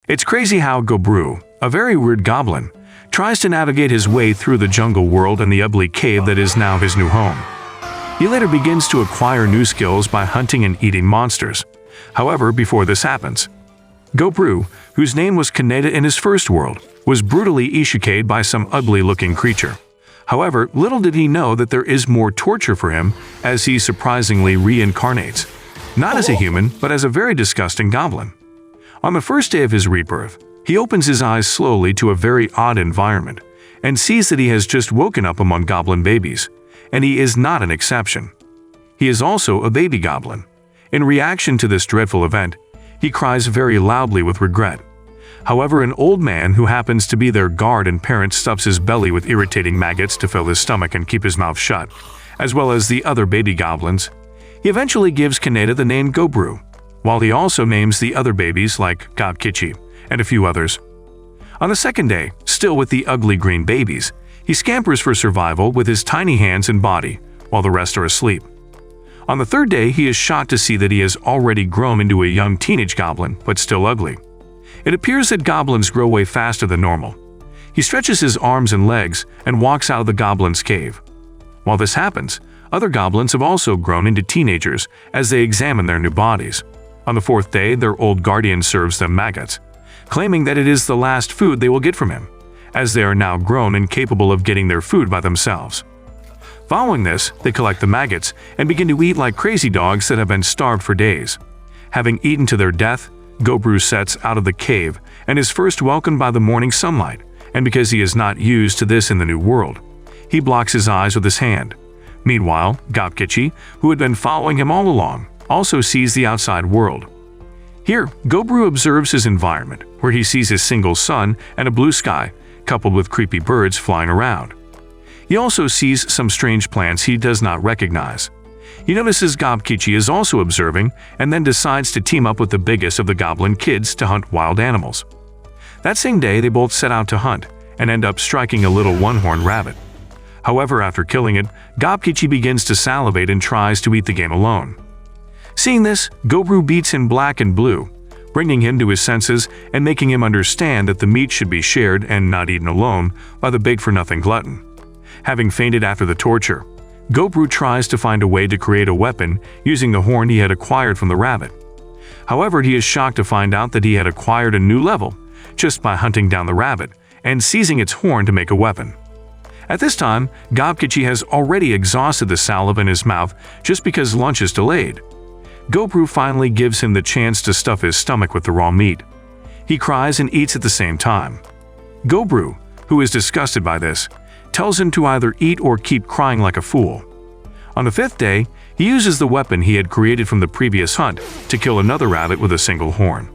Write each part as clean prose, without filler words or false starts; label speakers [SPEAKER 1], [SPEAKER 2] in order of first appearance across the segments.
[SPEAKER 1] It's crazy how Goblin, a very weird goblin, tries to navigate his way through the jungle world and the ugly cave that is now his new home. He later begins to acquire new skills by hunting and eating monsters. However, before this happens, Goblin, whose name was Kaneda in his first world, was brutally isekai'd by some ugly-looking creature. However, little did he know that there is more torture for him as he surprisingly reincarnates, not as a human, but as a very disgusting goblin. On the first day of his rebirth, he opens his eyes slowly to a very odd environment and sees that he has just woken up among goblin babies, and he is not an exception. He is also a baby goblin. In reaction to this dreadful event, he cries very loudly with regret. However, an old man who happens to be their guard and parent stuffs his belly with irritating maggots to fill his stomach and keep his mouth shut, as well as the other baby goblins. He eventually gives Kaneda the name Goblin, while he also names the other babies like Gobkichi and a few others. On the second day, still with the ugly green babies, he scampers for survival with his tiny hands and body, while the rest are asleep. On the third day, he is shocked to see that he has already grown into a young teenage goblin, but still ugly. It appears that goblins grow way faster than normal. He stretches his arms and legs and walks out of the goblin's cave. While this happens, other goblins have also grown into teenagers as they examine their new bodies. On the fourth day, their old guardian serves them maggots, claiming that it is the last food they will get from him, as they are now grown and capable of getting their food by themselves. Following this, they collect the maggots and begin to eat like crazy dogs that have been starved for days. Having eaten to their death, Goblin sets out of the cave and is first welcomed by the morning sunlight, and because he is not used to this in the new world, he blocks his eyes with his hand. Meanwhile, Gobkichi, who had been following him all along, also sees the outside world. Here, Goblin observes his environment, where he sees his single sun and a blue sky, coupled with creepy birds flying around. He also sees some strange plants he does not recognize. He notices Gobkichi is also observing and then decides to team up with the biggest of the goblin kids to hunt wild animals. That same day, they both set out to hunt and end up striking a little one-horned rabbit. However, after killing it, Gobkichi begins to salivate and tries to eat the game alone. Seeing this, Goblin beats him black and blue, bringing him to his senses and making him understand that the meat should be shared and not eaten alone by the big-for-nothing glutton. Having fainted after the torture, Goblin tries to find a way to create a weapon using the horn he had acquired from the rabbit. However, he is shocked to find out that he had acquired a new level just by hunting down the rabbit and seizing its horn to make a weapon. At this time, Gobkichi has already exhausted the saliva in his mouth just because lunch is delayed. Goblin finally gives him the chance to stuff his stomach with the raw meat. He cries and eats at the same time. Goblin, who is disgusted by this, tells him to either eat or keep crying like a fool. On the fifth day, he uses the weapon he had created from the previous hunt to kill another rabbit with a single horn.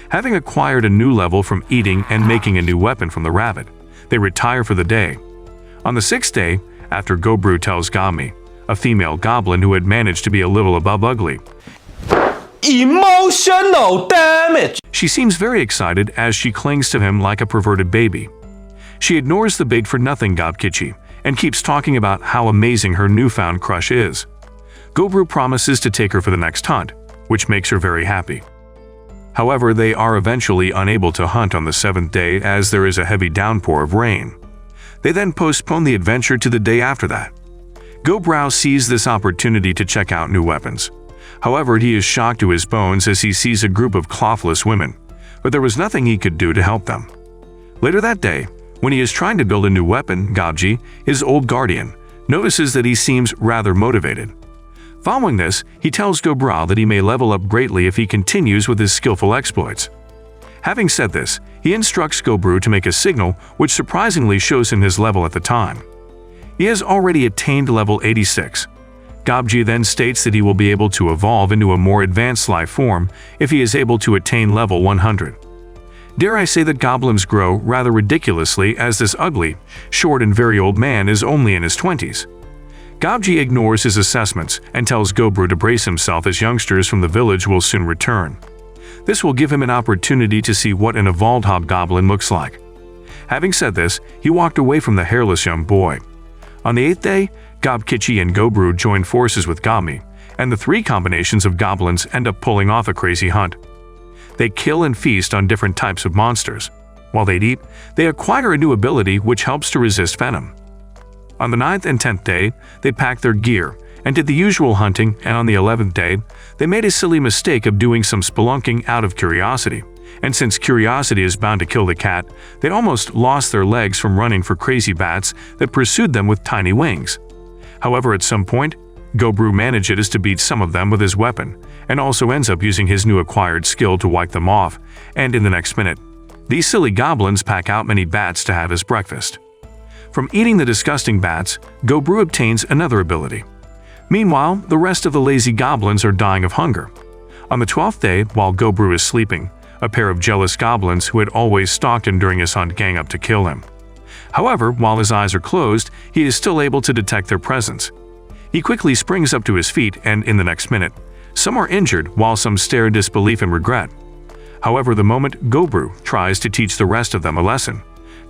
[SPEAKER 1] Having acquired a new level from eating and making a new weapon from the rabbit, they retire for the day. On the sixth day, after Goblin tells Gami, a female goblin who had managed to be a little above ugly,
[SPEAKER 2] emotional damage.
[SPEAKER 1] She seems very excited as she clings to him like a perverted baby. She ignores the big-for-nothing Gobkichi and keeps talking about how amazing her newfound crush is. Goblin promises to take her for the next hunt, which makes her very happy. However, they are eventually unable to hunt on the seventh day as there is a heavy downpour of rain. They then postpone the adventure to the day after that. Goblin sees this opportunity to check out new weapons. However, he is shocked to his bones as he sees a group of clothless women, but there was nothing he could do to help them. Later that day, when he is trying to build a new weapon, Gobji, his old guardian, notices that he seems rather motivated. Following this, he tells Goblin that he may level up greatly if he continues with his skillful exploits. Having said this, he instructs Goblin to make a signal which surprisingly shows him his level at the time. He has already attained level 86. Gobji then states that he will be able to evolve into a more advanced life form if he is able to attain level 100. Dare I say that goblins grow rather ridiculously as this ugly, short and very old man is only in his 20s. Gobji ignores his assessments and tells Goblin to brace himself as youngsters from the village will soon return. This will give him an opportunity to see what an evolved hobgoblin looks like. Having said this, he walked away from the hairless young boy. On the 8th day, Gobkichi and Goblin join forces with Gami, and the three combinations of goblins end up pulling off a crazy hunt. They kill and feast on different types of monsters. While they eat, they acquire a new ability which helps to resist venom. On the 9th and 10th day, they packed their gear and did the usual hunting, and on the 11th day, they made a silly mistake of doing some spelunking out of curiosity. And since curiosity is bound to kill the cat, they almost lost their legs from running for crazy bats that pursued them with tiny wings. However, at some point, Gobru manages to beat some of them with his weapon, and also ends up using his new acquired skill to wipe them off, and in the next minute, these silly goblins pack out many bats to have as breakfast. From eating the disgusting bats, Gobru obtains another ability. Meanwhile, the rest of the lazy goblins are dying of hunger. On the 12th day, while Gobru is sleeping, a pair of jealous goblins who had always stalked him during his hunt gang up to kill him. However, while his eyes are closed, he is still able to detect their presence. He quickly springs up to his feet, and in the next minute, some are injured while some stare in disbelief and regret. However, the moment Gobru tries to teach the rest of them a lesson,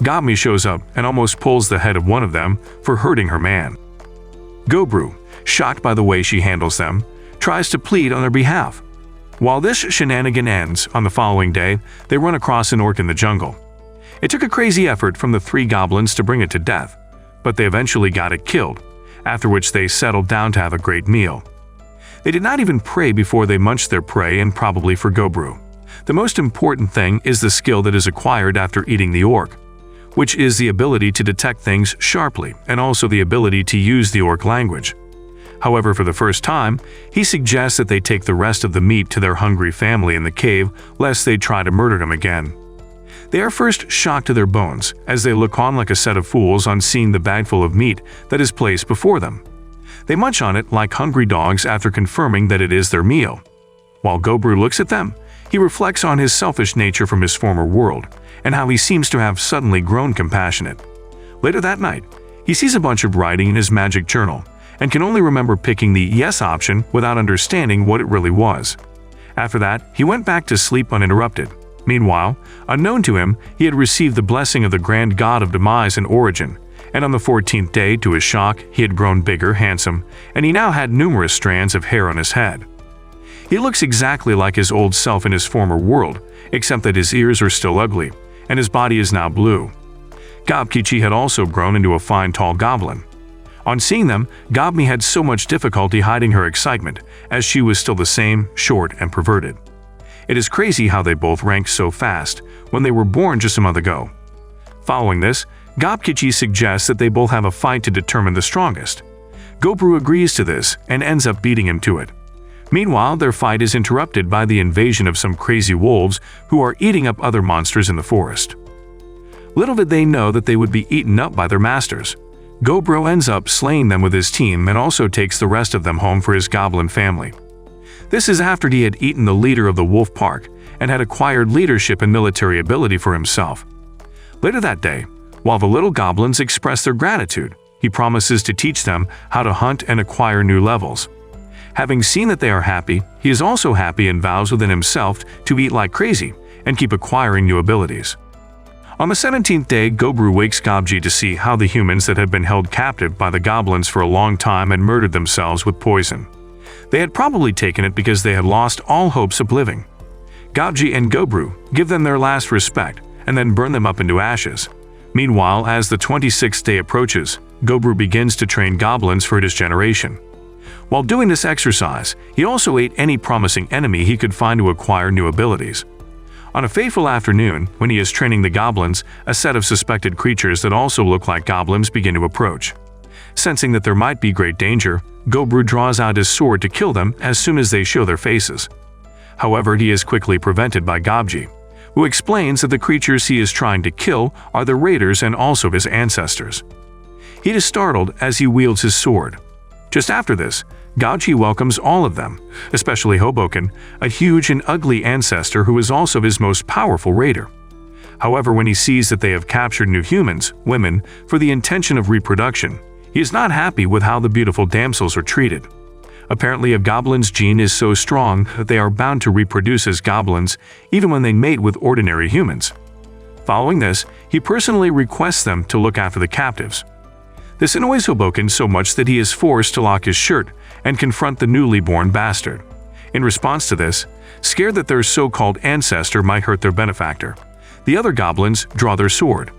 [SPEAKER 1] Goblin shows up and almost pulls the head of one of them for hurting her man. Gobru, shocked by the way she handles them, tries to plead on their behalf. While this shenanigan ends, on the following day, they run across an orc in the jungle. It took a crazy effort from the 3 goblins to bring it to death, but they eventually got it killed, after which they settled down to have a great meal. They did not even pray before they munched their prey, and probably for Gobru. The most important thing is the skill that is acquired after eating the orc, which is the ability to detect things sharply and also the ability to use the orc language. However, for the first time, he suggests that they take the rest of the meat to their hungry family in the cave lest they try to murder him again. They are first shocked to their bones as they look on like a set of fools on seeing the bag full of meat that is placed before them. They munch on it like hungry dogs after confirming that it is their meal. While Gobru looks at them, he reflects on his selfish nature from his former world and how he seems to have suddenly grown compassionate. Later that night, he sees a bunch of writing in his magic journal and can only remember picking the yes option without understanding what it really was. After that, he went back to sleep uninterrupted. Meanwhile, unknown to him, he had received the blessing of the grand god of demise and origin, and on the 14th day, to his shock, he had grown bigger, handsome, and he now had numerous strands of hair on his head. He looks exactly like his old self in his former world, except that his ears are still ugly, and his body is now blue. Gobkichi had also grown into a fine tall goblin. On seeing them, Gobmi had so much difficulty hiding her excitement, as she was still the same, short and perverted. It is crazy how they both ranked so fast when they were born just a month ago. Following this, Gobkichi suggests that they both have a fight to determine the strongest. Gobru agrees to this and ends up beating him to it. Meanwhile, their fight is interrupted by the invasion of some crazy wolves who are eating up other monsters in the forest. Little did they know that they would be eaten up by their masters. Gobru ends up slaying them with his team and also takes the rest of them home for his goblin family. This is after he had eaten the leader of the wolf pack and had acquired leadership and military ability for himself. Later that day, while the little goblins express their gratitude, he promises to teach them how to hunt and acquire new levels. Having seen that they are happy, he is also happy and vows within himself to eat like crazy and keep acquiring new abilities. On the 17th day, Gobru wakes Gobji to see how the humans that had been held captive by the goblins for a long time had murdered themselves with poison. They had probably taken it because they had lost all hopes of living. Gobji and Gobru give them their last respect and then burn them up into ashes. Meanwhile, as the 26th day approaches, Gobru begins to train goblins for his generation. While doing this exercise, he also ate any promising enemy he could find to acquire new abilities. On a fateful afternoon, when he is training the goblins, a set of suspected creatures that also look like goblins begin to approach. Sensing that there might be great danger, Gobru draws out his sword to kill them as soon as they show their faces. However, he is quickly prevented by Gobji, who explains that the creatures he is trying to kill are the raiders and also his ancestors. He is startled as he wields his sword. Just after this, Gobji welcomes all of them, especially Hoboken, a huge and ugly ancestor who is also his most powerful raider. However, when he sees that they have captured new humans, women, for the intention of reproduction, he is not happy with how the beautiful damsels are treated. Apparently, a goblin's gene is so strong that they are bound to reproduce as goblins even when they mate with ordinary humans. Following this, he personally requests them to look after the captives. This annoys Hoboken so much that he is forced to lock his shirt and confront the newly born bastard. In response to this, scared that their so-called ancestor might hurt their benefactor. The other goblins draw their sword.